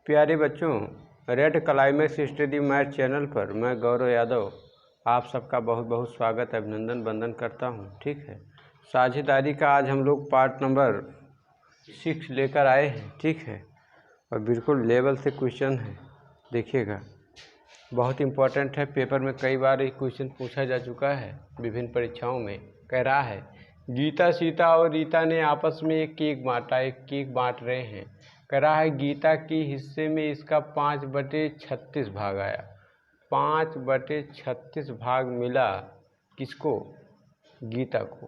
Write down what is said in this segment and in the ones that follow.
प्यारे बच्चों, red climax study math channel पर मैं गौरव यादव आप सबका बहुत बहुत स्वागत अभिनंदन वंदन करता हूं। ठीक है, साझेदारी का आज हम लोग पार्ट नंबर 6 लेकर आए हैं। ठीक है, और बिल्कुल लेवल से क्वेश्चन है, देखिएगा बहुत इम्पोर्टेंट है। पेपर में कई बार ये क्वेश्चन पूछा जा चुका है विभिन्न परीक्षाओं में। कह रहा है गीता, सीता और रीता ने आपस में एक केक बांटा, एक केक बांट रहे हैं। कह रहा है गीता के हिस्से में इसका 5/36 भाग आया। 5/36 भाग मिला किसको? गीता को।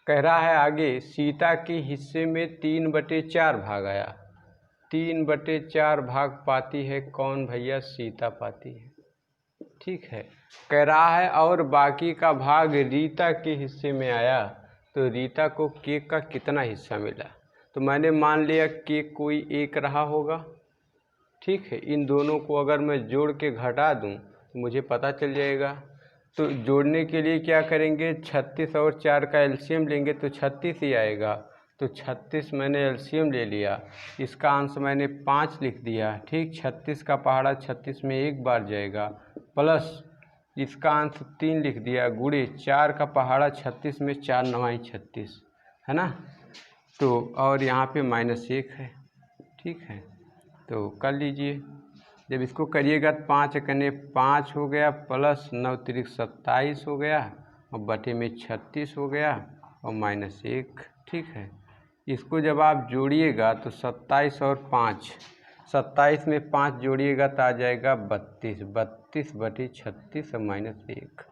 कह रहा है आगे सीता के हिस्से में 3/4 भाग आया। 3/4 भाग पाती है कौन भैया? सीता पाती है। ठीक है, कह रहा है और बाकी का भाग रीता के हिस्से में आया, तो रीता को केक का कितना हिस्सा मिला? तो मैंने मान लिया केक कोई एक रहा होगा। ठीक है, इन दोनों को अगर मैं जोड़ के घटा दूं तो मुझे पता चल जाएगा। तो जोड़ने के लिए क्या करेंगे? 36 और 4 का एलसीएम लेंगे तो 36 ही आएगा। तो 36 मैंने एलसीएम ले लिया, इसका अंश मैंने 5 लिख दिया। ठीक, 36 का पहाड़ा 36 में एक बार जाएगा, प्लस इसका अंश 3 लिख दिया, गुणे 4 का पहाड़ा 36 में 4 9 36, है ना। तो और यहाँ पे -1 है। ठीक है, तो कर लीजिए। जब इसको करिएगा तो 5 कने 5 हो गया, प्लस 9 3 27 हो गया, और बटे में 36 हो गया, और -1। ठीक है, इसको जब आप जोड़िएगा तो 27 और 5, 27 में 5 जोड़िएगा तो आ जाएगा 32। 32/36 और -1।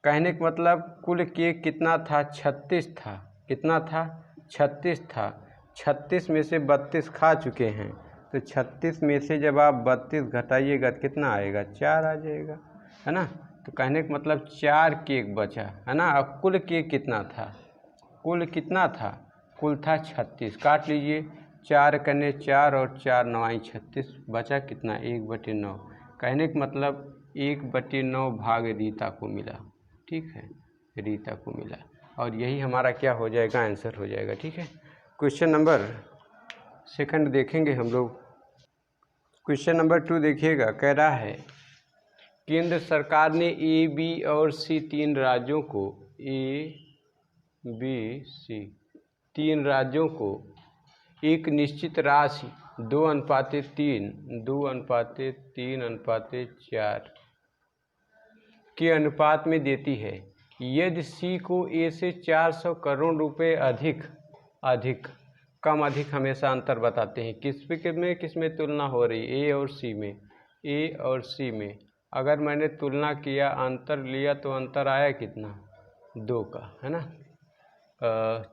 कहने का मतलब कुल केक कितना था? 36 था। कितना था? 36 था। 36 में से 32 खा चुके हैं, तो 36 में से जब आप 32 घटाइएगा तो कितना आएगा? 4 आ जाएगा, है ना। तो कहने का मतलब 4 केक बचा, है ना। अब कुल केक कितना था? कुल कितना था? कुल था 36। काट लीजिए, 4 कने 4 और 4 9 36, बचा कितना? 1/9। कहने का मतलब 1/9 भाग रीता को मिला। ठीक है, रीता को मिला, और यही हमारा क्या हो जाएगा? आंसर हो जाएगा। ठीक है, क्वेश्चन नंबर 2 देखेंगे हम लोग। क्वेश्चन नंबर 2 देखिएगा। कह रहा है केंद्र सरकार ने ए, बी और सी 3 राज्यों को, ए, बी, सी 3 राज्यों को एक निश्चित राशि 2:3, 2:3:4 के अनुपात में देती है। यदि सी को ए से 400 करोड़ रुपए अधिक कम अधिक हमेशा अंतर बताते हैं। किस में तुलना हो रही? ए और सी में। ए और सी में अगर मैंने तुलना किया, अंतर लिया, तो अंतर आया कितना? 2 का, है ना।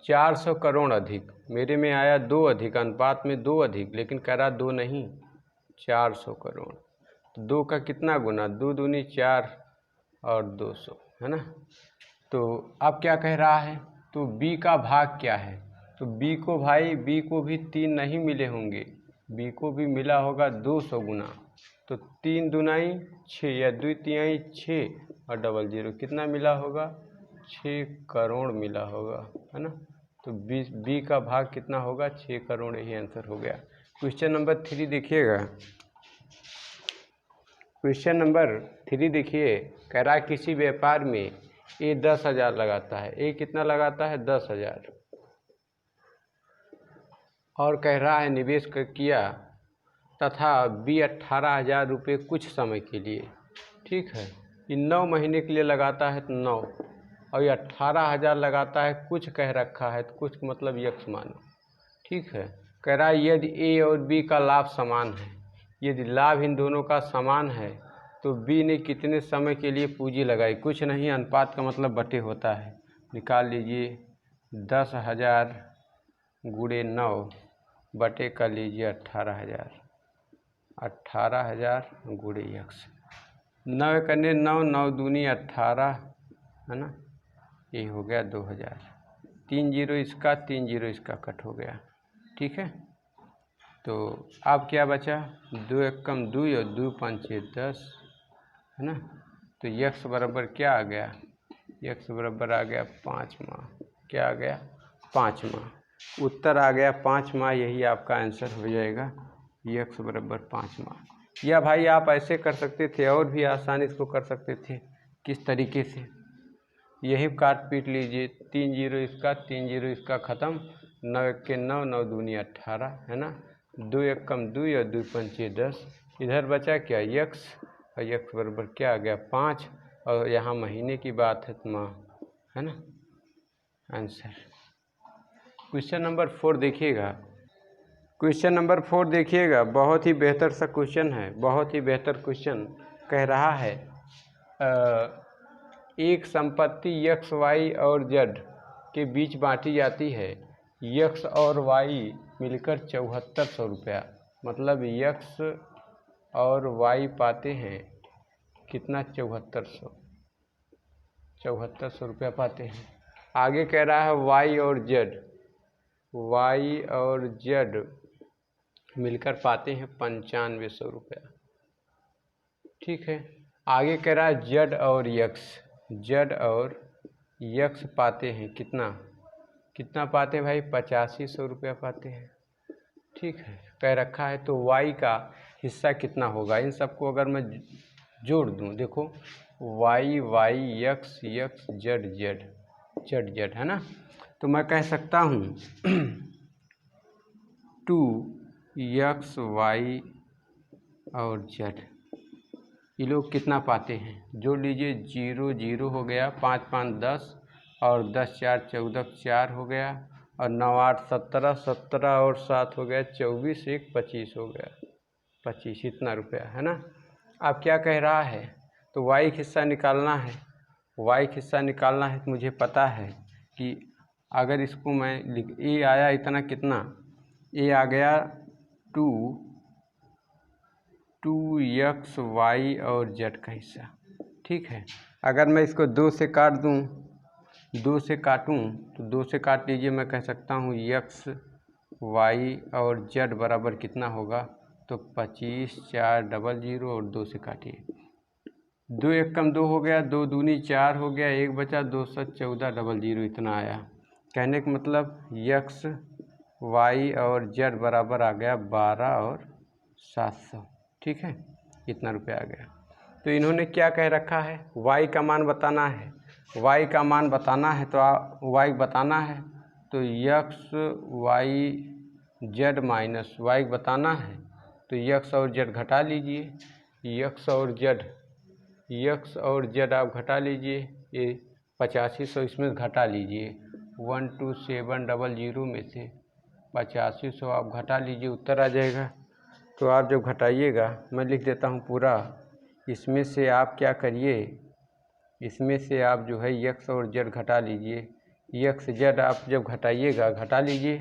400 करोड़ अधिक, मेरे में आया 2 अधिक, अनुपात में 2 अधिक, लेकिन कह रहा 2 नहीं, 400 करोड़। तो 2 का कितना गुना? 2 दूनी 4 और 200, है ना। तो अब क्या कह रहा है? तो बी का भाग क्या है? तो बी को भाई, बी को भी 3 नहीं मिले होंगे, बी को भी मिला होगा 200 गुना। तो 3 दूनाई 6 या 2 तिहाई 6 और 00 कितना मिला होगा? 6 करोड़ मिला होगा, है ना। तो बी का भाग कितना होगा? 6 करोड़। यही आंसर हो गया। क्वेश्चन नंबर 3 देखिएगा। क्वेश्चन नंबर 3 देखिए। कह रहा है किसी व्यापार में ए 10,000 लगाता है। ए कितना लगाता है? 10,000। और कह रहा है निवेश किया तथा बी 18,000 रुपये कुछ समय के लिए। ठीक है, ये 9 महीने के लिए लगाता है तो 9, और ये 18,000 लगाता है, कुछ कह रखा है तो कुछ मतलब यक्ष मानो। ठीक है, कह रहा है यदि ए और बी का लाभ समान है, यदि लाभ इन दोनों का समान है, तो बी ने कितने समय के लिए पूंजी लगाई? कुछ नहीं, अनुपात का मतलब बटे होता है। निकाल लीजिए, 10,000 गुणे 9 बटे कर लीजिए 18,000। 18,000 गुणे यक्ष, 9 कने 9, 9 दूनी 18, है ना। ये हो गया 2,000। 3 जीरो इसका, 3 जीरो इसका कट हो गया। ठीक है, तो अब क्या बचा? 2 1 कम 2 और 2 5 6 10, है ना। तो यक्ष बराबर क्या आ गया? यक्ष बराबर आ गया 5वां। क्या आ गया? 5वां। उत्तर आ गया 5 माह, यही आपका आंसर हो जाएगा x बराबर 5 माह। या भाई आप ऐसे कर सकते थे, और भी आसान इसको कर सकते थे। किस तरीके से, यही काट पीट लीजिए, 3 जीरो इसका 3 जीरो इसका ख़त्म, 9 1 के 9, 9 दूनी 18 है ना, 2 1 कम 2 और 2 पंचे 10। इधर बचा क्या x, और x बराबर क्या आ गया 5, और यहाँ महीने की बात है तो माह है ना आंसर। क्वेश्चन नंबर 4 देखिएगा। क्वेश्चन नंबर 4 देखिएगा, बहुत ही बेहतर सा क्वेश्चन है, बहुत ही बेहतर क्वेश्चन। कह रहा है एक संपत्ति x, y और z के बीच बांटी जाती है, x और y मिलकर 7400 रुपया। मतलब x और y पाते हैं कितना, 7400 रुपया पाते हैं। आगे कह रहा है y और z मिलकर पाते हैं 9500 रुपया। ठीक है। आगे कह रहा है z और x पाते हैं कितना पाते हैं भाई, 8500 रुपया पाते हैं। ठीक है, कह रखा है तो y का हिस्सा कितना होगा। इन सबको अगर मैं जोड़ दूं, देखो y x z है ना, तो मैं कह सकता हूँ 2x y और z ये लोग कितना पाते हैं, जोड़ लीजिए। 0 0 हो गया, 5 5 10 और 10 4 14 4 हो गया, और 9 8 17 17 और 7 हो गया 24, 1 25 हो गया 25, इतना रुपया है ना। अब क्या कह रहा है, तो y हिस्सा निकालना है, तो मुझे पता है कि अगर इसको मैं लिख, a आया इतना कितना, a आ गया 2x y और z का हिस्सा। ठीक है, अगर मैं इसको 2 से काट दूं, 2 से काटूं तो 2 से काट लीजिए, मैं कह सकता हूँ x y और z बराबर कितना होगा, तो 25 4 00 और 2 से काटिए, 2 1 कम 2 हो गया, 2 दूनी 4 हो गया, 1 बचा, 2 7 14 00 इतना आया। कहने का मतलब x y और z बराबर आ गया 12 और 700। ठीक है, इतना रुपया आ गया। तो इन्होंने क्या कह रखा है, y का मान बताना है, तो y बताना है तो x y z minus y बताना है, तो x और z घटा लीजिए, x और z आप घटा लीजिए, ये 8500 इसमें घटा लीजिए, 12700 में से 8500 आप घटा लीजिए, उत्तर आ जाएगा। तो आप जब घटाइएगा, मैं लिख देता हूँ पूरा, इसमें से आप क्या करिए, इसमें से आप जो है x और z घटा लीजिए, x z आप जब घटाइएगा घटा लीजिए,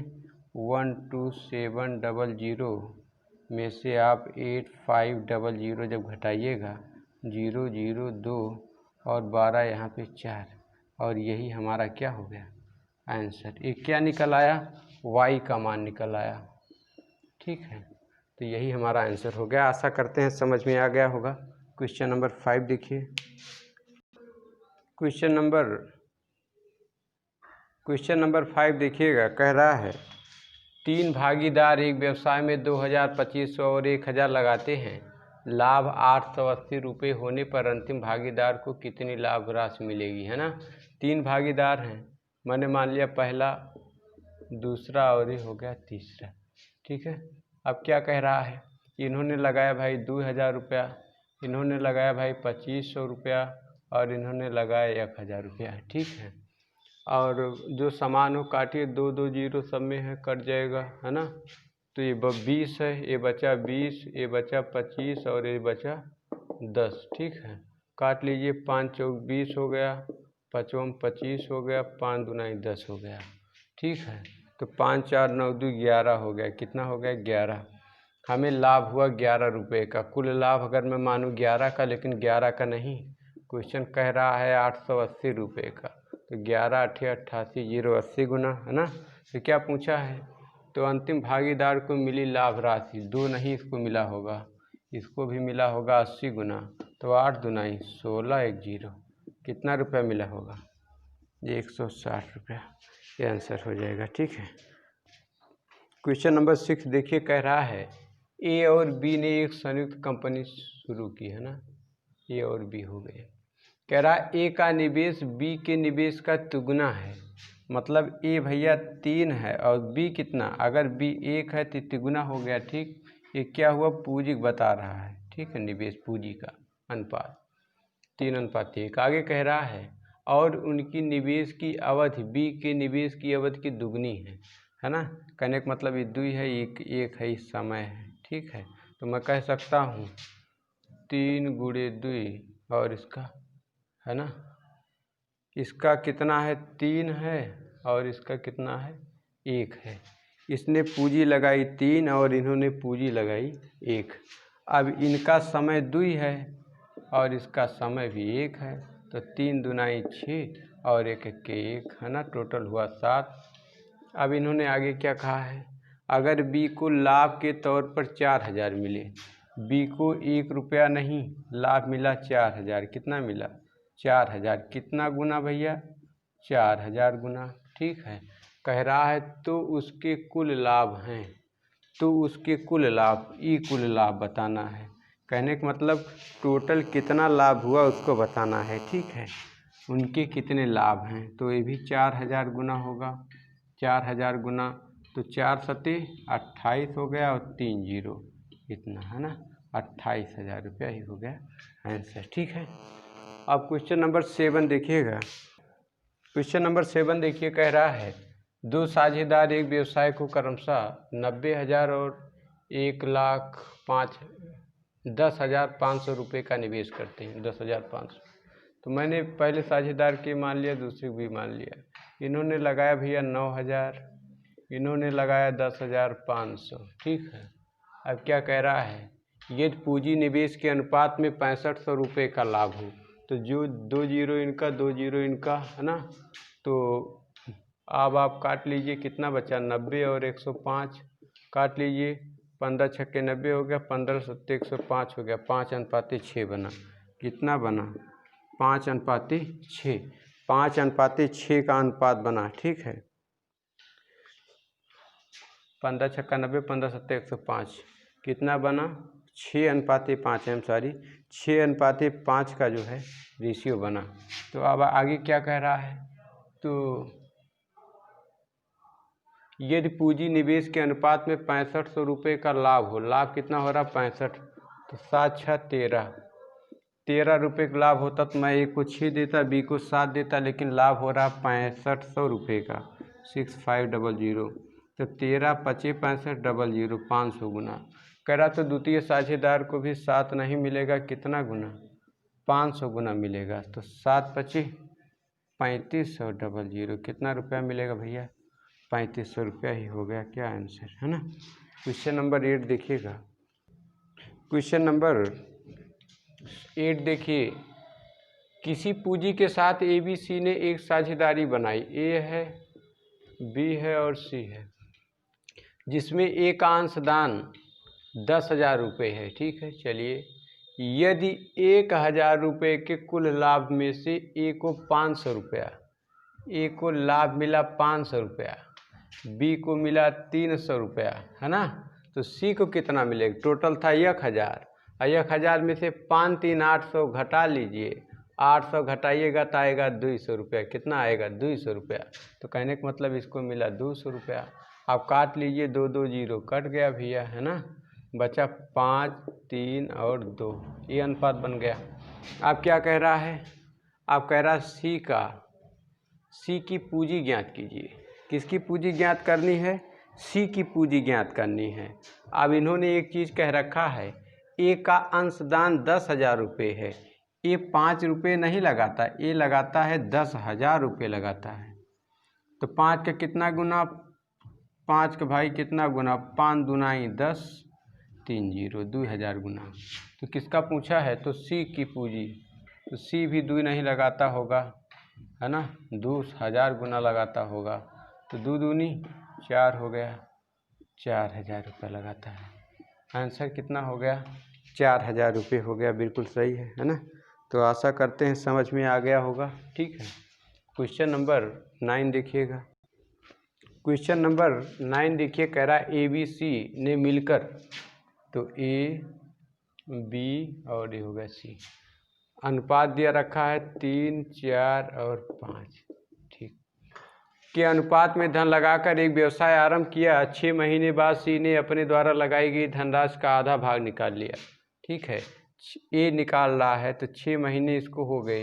12700 में से आप 8500 जब घटाइएगा, 0 0 2 और 12 यहाँ पे 4, और यही हमारा क्या हो गया आंसर। एक क्या निकल आया, y का मान निकल आया। ठीक है, तो यही हमारा आंसर हो गया। आशा करते हैं समझ में आ गया होगा। क्वेश्चन नंबर 5 देखिए। क्वेश्चन नंबर 5 देखिएगा, कह रहा है 3 भागीदार एक व्यवसाय में 2000, 2500 और 1000 लगाते हैं, लाभ 880 रुपये होने पर अंतिम भागीदार को कितनी लाभ राशि मिलेगी, है ना। 3 भागीदार हैं, मैंने मान लिया पहला, दूसरा और ये हो गया तीसरा। ठीक है, अब क्या कह रहा है, इन्होंने लगाया भाई 2000 रुपया, इन्होंने लगाया भाई 2500 रुपया, और इन्होंने लगाया 1000 रुपया। ठीक है, और जो सामान हो काटिए, 2 2 0 सब में है, कट जाएगा, है ना। तो ये 20 है, ये बचा 20, ये बचा 25 और ये बचा 10। ठीक है, काट लीजिए, 5 चौक 20 हो गया, 5 25 हो गया, 5 दूना 10 हो गया। ठीक है, तो 5 4 9 2 11 हो गया, कितना हो गया 11। हमें लाभ हुआ 11 रुपये का। कुल लाभ अगर मैं मानूँ 11 का, लेकिन 11 का नहीं, क्वेश्चन कह रहा है 880 रुपये का, तो 11 8 88 0 80 गुना, है ना। तो क्या पूछा है, तो अंतिम भागीदार को मिली लाभ राशि, 2 नहीं इसको मिला होगा, इसको भी मिला होगा 80 गुना, तो 8 दूनाई 16 1 0, कितना रुपया मिला होगा, ये 160 रुपया। ये आंसर हो जाएगा। ठीक है, क्वेश्चन नंबर 6 देखिए, कह रहा है ए और बी ने एक संयुक्त कंपनी शुरू की, है ना, ए और बी हो गए। कह रहा है ए का निवेश बी के निवेश का दुगना है, मतलब ए भैया 3 है और बी कितना, अगर बी 1 है तो तिगुना हो गया। ठीक, ये क्या हुआ, पूंजी बता रहा है। ठीक है, निवेश पूंजी का अनुपात 3:1। आगे कह रहा है और उनकी निवेश की अवधि, बी के निवेश की अवधि की दुगनी है ना। कहने का मतलब ये 2 है, एक है, इस समय है। ठीक है, तो मैं कह सकता हूँ 3 × 2 और इसका, है ना, इसका कितना है, 3 है और इसका कितना है, 1 है। इसने पूंजी लगाई 3 और इन्होंने पूंजी लगाई 1। अब इनका समय 2 है और इसका समय भी 1 है, तो 3 दूनाई 6 और 1 के 1, है ना, टोटल हुआ 7। अब इन्होंने आगे क्या कहा है, अगर बी को लाभ के तौर पर 4000 मिले, बी को 1 रुपया नहीं लाभ मिला 4000, कितना मिला, 4000, कितना गुना भैया, 4000 गुना। ठीक है, कह रहा है तो उसके कुल लाभ हैं, तो उसके कुल लाभ, कुल लाभ बताना है। कहने का मतलब टोटल कितना लाभ हुआ उसको बताना है। ठीक है, उनके कितने लाभ हैं, तो ये भी 4000 गुना होगा। 4000 गुना तो 4 सते 28 हो गया और 3 जीरो, इतना, है ना, 28,000 रुपया ही हो गया आंसर। ठीक है, अब क्वेश्चन नंबर 7 देखिएगा। क्वेश्चन नंबर 7 देखिए, कह रहा है 2 साझेदार एक व्यवसाय को क्रमशः 90,000 और 10,500 रुपये का निवेश करते हैं, 10,500। तो मैंने पहले साझेदार के मान लिया, दूसरे भी मान लिया। इन्होंने लगाया भैया 9,000, इन्होंने लगाया 10,500। ठीक है, अब क्या कह रहा है, यदि पूंजी निवेश के अनुपात में 6500 रुपये का लाभ हो, तो जो 2 जीरो इनका, 2 जीरो इनका, है ना, तो अब आप काट लीजिए, कितना बचा, 90 और 105 काट लीजिए, 15 छक्के 90 हो गया, 15 सत्ते 105 हो गया, 5:6 बना। कितना बना, 5:6, 5:6 का अनुपात बना। ठीक है, 15 छक्का 90, 15 सत्ते 105, कितना बना, 6:5 है, 6:5 का जो है रेशियो बना। तो अब आगे क्या कह रहा है, तो यदि पूंजी निवेश के अनुपात में 6500 रुपये का लाभ हो, लाभ कितना हो रहा, 65, तो 7 6 13 रुपये का लाभ होता तो मैं ए को 6 देता, बी को 7 देता, लेकिन लाभ हो रहा 6500 रुपये का, 6500, तो 13 5 65 00, 500 गुना। कह रहा तो द्वितीय साझेदार को भी 7 नहीं मिलेगा, कितना गुना, 500 गुना मिलेगा, तो 7 5 3500 00, कितना रुपया मिलेगा भैया, 3500 रुपया ही हो गया क्या आंसर, है ना। क्वेश्चन नंबर 8 देखिएगा। क्वेश्चन नंबर 8 देखिए, किसी पूंजी के साथ ए बी सी ने एक साझेदारी बनाई, ए है, बी है और सी है, जिसमें ए का अंशदान 10,000 रुपये है। ठीक है, चलिए, यदि 1,000 रुपये के कुल लाभ में से ए को 500 रुपया, ए को लाभ मिला 500 रुपया, बी को मिला 300 रुपया, है ना, तो सी को कितना मिलेगा, टोटल था 1,000, और 1,000 में से 5 3 800 घटा लीजिए, 800 घटाइएगा तो आएगा 200 रुपया, कितना आएगा, 200 रुपया। तो कहने का मतलब इसको मिला 200 रुपया। आप काट लीजिए, 2 2 जीरो कट गया भैया, है ना, बचा 5 3 और 2, ये अनुपात बन गया। आप क्या कह रहा है, आप कह रहा है सी की पूंजी ज्ञात कीजिए। किसकी पूंजी ज्ञात करनी है, सी की पूंजी ज्ञात करनी है। अब इन्होंने एक चीज़ कह रखा है, ए का अंशदान 10,000 रुपये है, ये 5 रुपये नहीं लगाता, ये लगाता है 10,000 रुपये लगाता है। तो 5 का कितना गुना, 5 का भाई कितना गुना, 5 दूनाई 10, 3 जीरो, 2000 गुना। तो किसका पूछा है, तो सी की पूंजी, तो सी भी 2 नहीं लगाता होगा, है ना, 2000 गुना लगाता होगा, तो 2 दूनी 4 हो गया, 4000 रुपये लगाता है। आंसर कितना हो गया, 4000 रुपये हो गया, बिल्कुल सही है ना। तो आशा करते हैं समझ में आ गया होगा। ठीक है, क्वेश्चन नंबर 9 देखिएगा। क्वेश्चन नंबर 9 देखिए, कह रहा है ABC ने मिलकर, तो A B और ये होगा C, अनुपात दिया रखा है 3, 4 और 5, ठीक, के अनुपात में धन लगाकर एक व्यवसाय आरंभ किया। 6 महीने बाद C ने अपने द्वारा लगाई गई धनराशि का आधा भाग निकाल लिया। ठीक है, A निकाल रहा है तो 6 महीने इसको हो गए,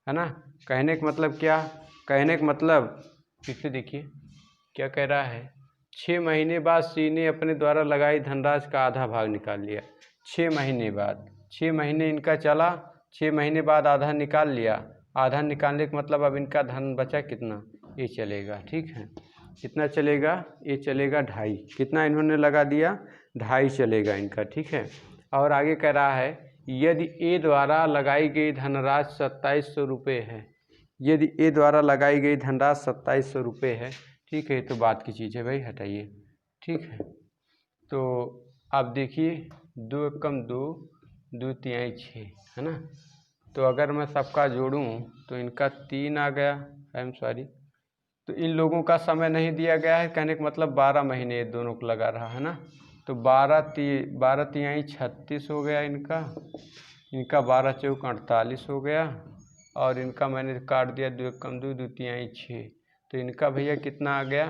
है ना। कहने का मतलब क्या, कहने का मतलब फिर से देखिए क्या कह रहा है, 6 महीने बाद C ने अपने द्वारा लगाई धनराशि का आधा भाग निकाल लिया। 6 महीने बाद, 6 महीने इनका चला, 6 महीने बाद आधा निकाल लिया। आधा निकालने का मतलब अब इनका धन बचा कितना, ये चलेगा। ठीक है, कितना चलेगा, ये चलेगा 2.5, कितना इन्होंने लगा दिया, 2.5 चलेगा इनका। ठीक है, और आगे कह रहा है यदि A द्वारा लगाई गई धनराशि 2700 रुपये है, यदि A द्वारा लगाई गई धनराशि 2700 रुपये है। ठीक है, तो बात की चीज़ है भाई, हटाइए। ठीक है, तो आप देखिए 2 एकम 2, 2 तिहाई 6, है ना। तो अगर मैं सबका जोड़ूं तो इनका 3 आ गया, आई एम सॉरी, तो इन लोगों का समय नहीं दिया गया है, कहने का मतलब 12 महीने ये दोनों को लगा रहा है ना। तो 12 तिहाई 36 हो गया इनका, इनका 12 चौक 48 हो गया, और इनका मैंने काट दिया 2 एकम 2, 2 तिहाई 6, तो इनका भैया कितना आ गया,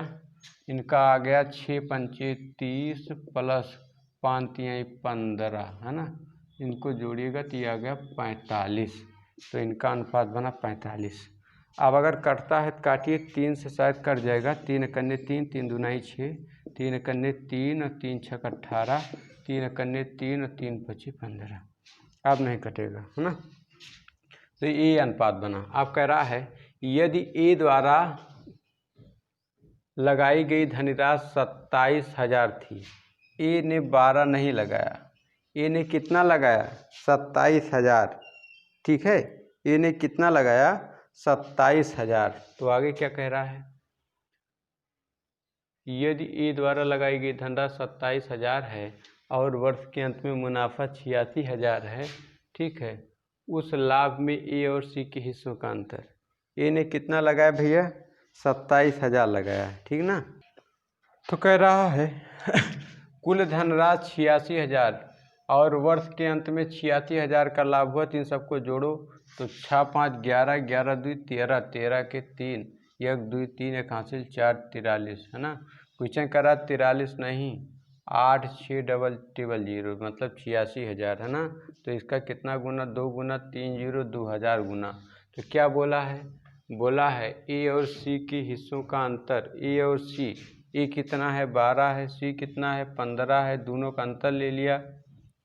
इनका आ गया 6 पंचे 30 प्लस 5 तिहाई 15, है ना। इनको जोड़िएगा तो ये आ गया 45, तो इनका अनुपात बना 45। अब अगर कटता है तो काटिए, 3 से शायद कट जाएगा, 3 कन्ने 3, 3 दूनाई 6, 3 कन्ने 3 और 3 छक 18, 3 कन्ने 3 और 3 पची 15, अब नहीं कटेगा, है ना। तो ये अनुपात बना। अब कह रहा है यदि A द्वारा लगाई गई धनराशि 27,000 थी, A ने 12 नहीं लगाया, A ने कितना लगाया, 27,000। ठीक है, A ने कितना लगाया, 27,000। तो आगे क्या कह रहा है, यदि A द्वारा लगाई गई धनराशि 27,000 है और वर्ष के अंत में मुनाफा 86,000 है। ठीक है, उस लाभ में A और C के हिस्सों का अंतर, A ने कितना लगाया भैया, 27,000 लगाया है, ठीक ना। तो कह रहा है कुल धनराशि 86,000 और वर्ष के अंत में 86,000 का लाभ हुआ। तो इन सबको जोड़ो तो 6 5 11, 11 2 13, 13 के 3, 1 2 3 1 हासिल 4 43, है ना। क्वेश्चन करा 43 नहीं, 8 6 0 मतलब 86,000, है ना। तो इसका कितना गुना, 2 गुना 3 0 2000 गुना। तो क्या बोला है, बोला है A और C के हिस्सों का अंतर, A और C, A कितना है 12 है, C कितना है 15 है, दोनों का अंतर ले लिया,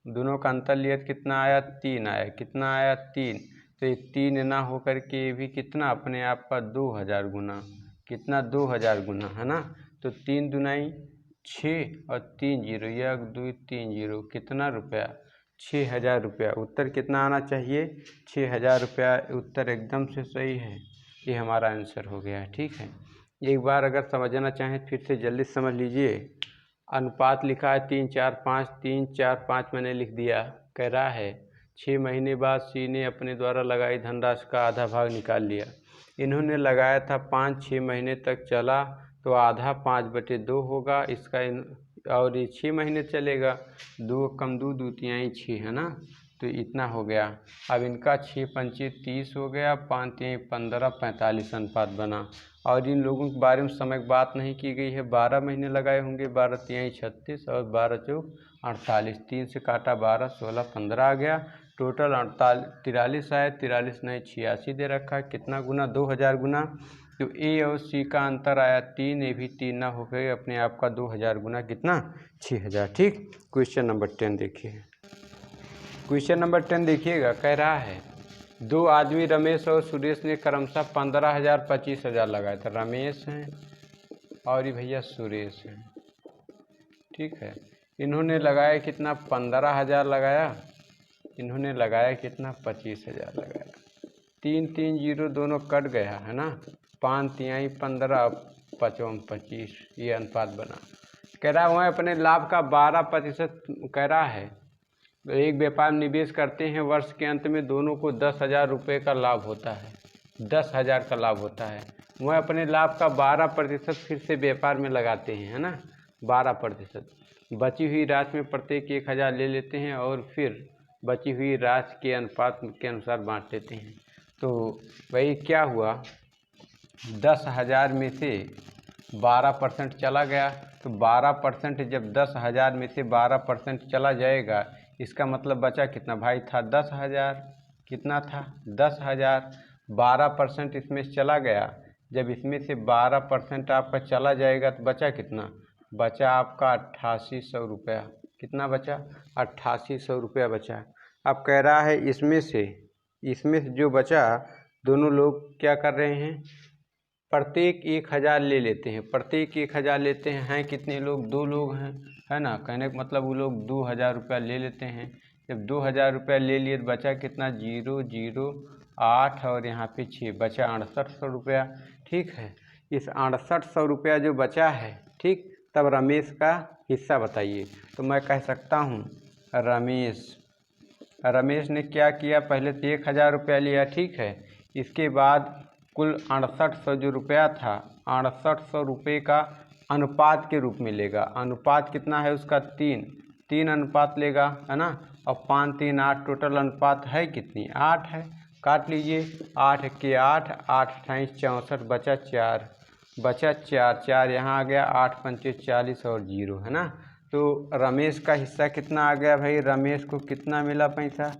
दोनों का अंतर लिया तो कितना आया, 3 आया, कितना आया 3। तो ये 3 ना हो करके ये भी कितना अपने आप का 2000 गुना, कितना 2000 गुना, है ना। तो 3 दूनाई 6 और 3 0, 1 2 3 0, कितना रुपया, 6,000 रुपया। उत्तर कितना आना चाहिए, 6,000 रुपया। उत्तर एकदम से सही है, ये हमारा आंसर हो गया है। ठीक है, एक बार अगर समझना चाहें फिर से जल्दी समझ लीजिए। अनुपात लिखा है 3 4 5, 3 4 5 मैंने लिख दिया। कह रहा है 6 महीने बाद C ने अपने द्वारा लगाई धनराशि का आधा भाग निकाल लिया। इन्होंने लगाया था 5-6 महीने तक चला, तो आधा 5/2 होगा इसका, और ये 6 महीने चलेगा, 2 कम 2, 2 तिहाई 6, है ना। तो इतना हो गया। अब इनका 6 पंचे 30 हो गया, 5 तिहाई 15, 45 अनुपात बना। और इन लोगों के बारे में समय की बात नहीं की गई है, 12 महीने लगाए होंगे, 12 तिहाई 36 और 12 चौक 48, 3 से काटा 12, 16, 15 आ गया। टोटल 43 आया, 43 नहीं 86 दे रखा है, कितना गुना, 2000 गुना। तो A और C का अंतर आया 3, ये भी 3 ना हो गए, अपने आप का 2000 गुना कितना, 6000। ठीक, क्वेश्चन नंबर 10 देखिए, क्वेश्चन नंबर 10 देखिएगा। कह रहा है 2 आदमी रमेश और सुरेश ने क्रमशः 15,000 25,000 लगाए थे। रमेश हैं और ये भैया सुरेश हैं। ठीक है, इन्होंने लगाया कितना, 15,000 लगाया, इन्होंने लगाया कितना, 25,000 लगाया। 3 3 0 दोनों कट गया, है ना। 5 तिहाई 15, 5 25, ये अनुपात बना। कह रहा है अपने लाभ का 12% कह रहा है, एक व्यापार में निवेश करते हैं, वर्ष के अंत में दोनों को 10,000 रुपये का लाभ होता है। 10,000 का लाभ होता है। वह अपने लाभ का 12% फिर से व्यापार में लगाते हैं, है ना, 12%। बची हुई राशि में प्रत्येक 1,000 ले लेते हैं और फिर बची हुई राशि के अनुपात के अनुसार बांट देते हैं। तो वही क्या हुआ, 10,000 में से 12% चला गया, तो 12% जब 10,000 में से 12% चला जाएगा, इसका मतलब बचा कितना भाई, था 10,000। कितना था, 10,000। 12% इसमें चला गया, जब इसमें से 12% आपका चला जाएगा तो बचा कितना, बचा आपका 8800 रुपया। कितना बचा, 8800 रुपया बचा। अब कह रहा है इसमें से जो बचा, दोनों लोग क्या कर रहे हैं, प्रत्येक 1,000 ले लेते हैं। प्रत्येक 1,000 लेते हैं कितने लोग, 2 लोग हैं, है ना। कहने का मतलब वो लोग 2,000 रुपया ले लेते हैं। जब 2,000 रुपया ले लिए तो बचा कितना, 0 0 8 और यहाँ पे 6, बचा 6800 रुपया। ठीक है, इस 6800 रुपया जो बचा है, ठीक, तब रमेश का हिस्सा बताइए। तो मैं कह सकता हूँ रमेश ने क्या किया, पहले तो 1,000 रुपया लिया, ठीक है। इसके बाद कुल 6800 जो रुपया था, 6800 रुपये का अनुपात के रूप में लेगा। अनुपात कितना है उसका, 3 अनुपात लेगा, है ना। और 5 3 8 टोटल अनुपात है कितनी, 8 है। काट लीजिए, 8 के 8, 8 28 64, बचा 4, 4 यहाँ आ गया, 8 पंचे 40 और 0, है ना। तो रमेश का हिस्सा कितना आ गया भाई, रमेश को कितना मिला पैसा,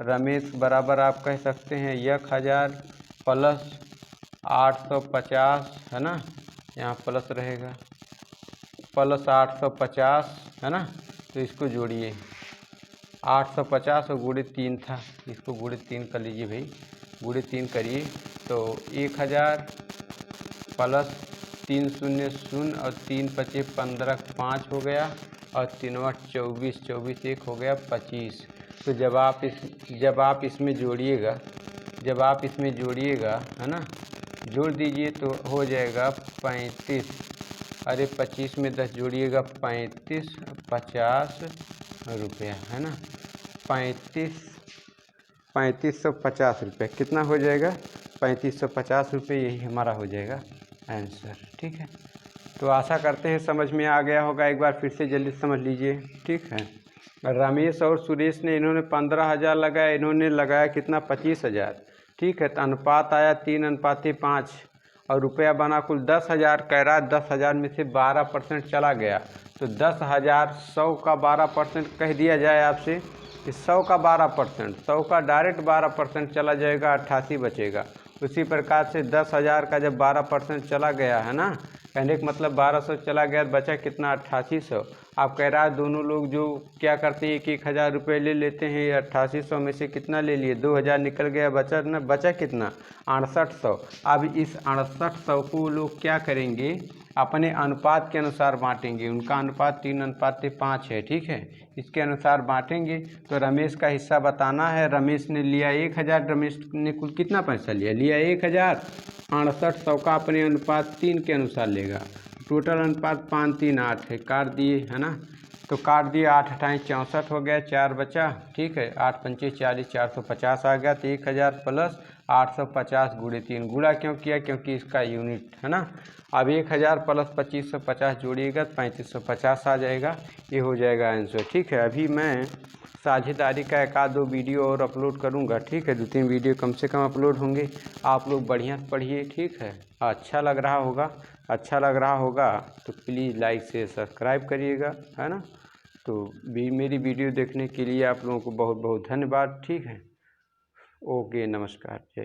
रमेश बराबर आप कह सकते हैं 1,000 प्लस 850, है ना, यहाँ प्लस रहेगा, प्लस 850, है ना। तो इसको जोड़िए, 850 और गुणे 3 था, इसको गुणे 3 कर लीजिए भाई, गुणे 3 करिए। तो 1,000 प्लस 3 0 0 और 3 पचे 15, 5 हो गया, और 3 8 24, 24 1 हो गया 25। तो जब आप इसमें जोड़िएगा, है ना, जोड़ दीजिए तो हो जाएगा 35। अरे 25 में 10 जोड़िएगा, 35 50 रुपया, है ना, 3550 रुपये। कितना हो जाएगा, 3550 रुपये, यही हमारा हो जाएगा आंसर। ठीक है, तो आशा करते हैं समझ में आ गया होगा। एक बार फिर से जल्दी समझ लीजिए। ठीक है, रमेश और सुरेश ने, इन्होंने 15,000 लगाया, इन्होंने लगाया कितना, 25,000। ठीक है, तो अनुपात आया 3:5 और रुपया बना कुल 10,000। कह रहा है 10,000 में से 12% चला गया, तो 10,000 100 का 12% कह दिया जाए आपसे कि 100 का 12%, 100 का डायरेक्ट 12% चला जाएगा, 88 बचेगा। उसी प्रकार से 10,000 का जब 12% चला गया, है ना, कहने का मतलब 1200 चला गया, बचा कितना, 8800। आप कह रहा है दोनों लोग जो क्या करते हैं, 1,000 रुपये ले लेते हैं, 8800 में से कितना ले लिए, 2,000 निकल गया, बचा ना, बचा कितना, 6800। अब इस 6800 को लोग क्या करेंगे, अपने अनुपात के अनुसार बांटेंगे। उनका अनुपात 3:5 है, ठीक है, इसके अनुसार बांटेंगे। तो रमेश का हिस्सा बताना है। रमेश ने लिया 1,000, रमेश ने कुल कितना पैसा लिया 1,000, 6800 का अपने अनुपात 3 के अनुसार लेगा। टोटल अनुपात 5 3 8 है, काट दिए, है ना, तो काट दिए, 8 28 64 हो गया, 4 बचा। ठीक है, 8 पंचे 40, 450 आ गया। तो 1,000 प्लस 850 गुणे 3, गुणा क्यों किया, क्योंकि इसका यूनिट, है ना। अब 1,000 प्लस 2550 जोड़िएगा, 3550 आ जाएगा, ये हो जाएगा आंसर। ठीक है, अभी मैं साझेदारी का 1-2 वीडियो और अपलोड करूँगा। ठीक है, 2-3 वीडियो कम से कम अपलोड होंगे। आप लोग बढ़िया से पढ़िए। ठीक है, अच्छा लग रहा होगा तो प्लीज़ लाइक से सब्सक्राइब करिएगा, है ना। तो मेरी वीडियो देखने के लिए आप लोगों को बहुत बहुत धन्यवाद। ठीक है, ओके, नमस्कार, जय।